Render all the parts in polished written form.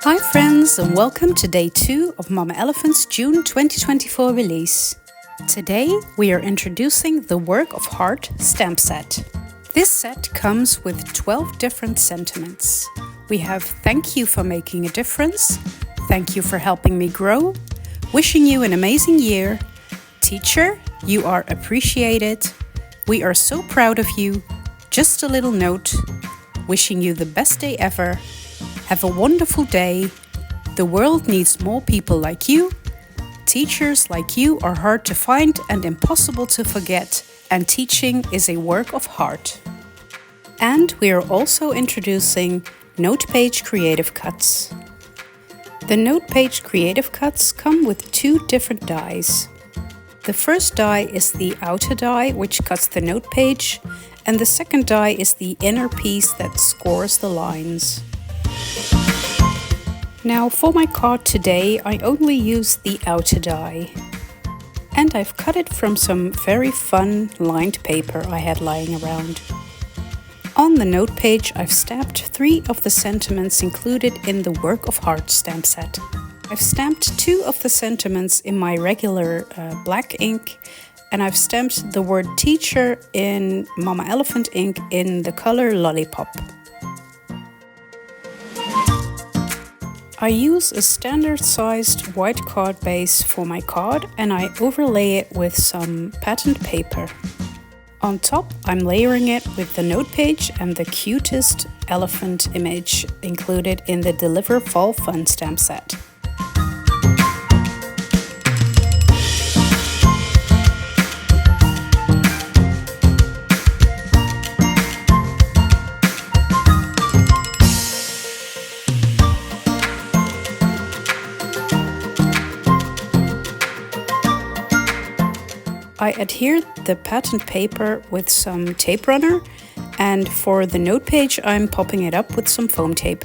Hi friends, and welcome to day 2 of Mama Elephant's June 2024 release. Today we are introducing the Work of Heart stamp set. This set comes with 12 different sentiments. We have thank you for making a difference, thank you for helping me grow, wishing you an amazing year, teacher, you are appreciated, we are so proud of you, just a little note, wishing you the best day ever, have a wonderful day, the world needs more people like you, teachers like you are hard to find and impossible to forget, and teaching is a work of heart. And we are also introducing Note Page Creative Cuts. The Note Page Creative Cuts come with 2 different dies. The first die is the outer die, which cuts the note page, and the second die is the inner piece that scores the lines. Now for my card today, I only use the outer die. And I've cut it from some very fun lined paper I had lying around. On the note page, I've stamped 3 of the sentiments included in the Work of Heart stamp set. I've stamped 2 of the sentiments in my regular black ink, and I've stamped the word teacher in Mama Elephant ink in the color Lollipop. I use a standard-sized white card base for my card and I overlay it with some patterned paper. On top, I'm layering it with the note page and the cutest elephant image included in the Deliver Fall Fun stamp set. I adhered the patterned paper with some tape runner, and for the note page I'm popping it up with some foam tape.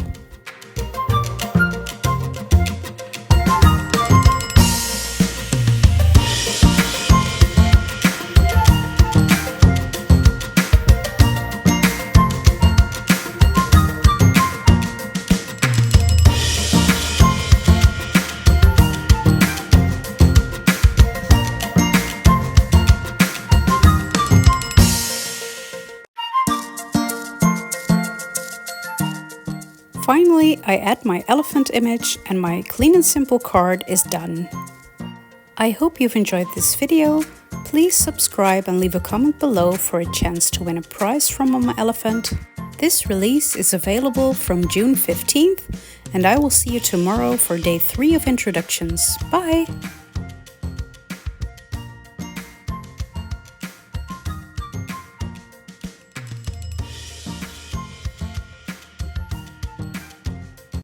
Finally, I add my elephant image and my clean and simple card is done. I hope you've enjoyed this video. Please subscribe and leave a comment below for a chance to win a prize from Mama Elephant. This release is available from June 15th, and I will see you tomorrow for day 3 of introductions. Bye!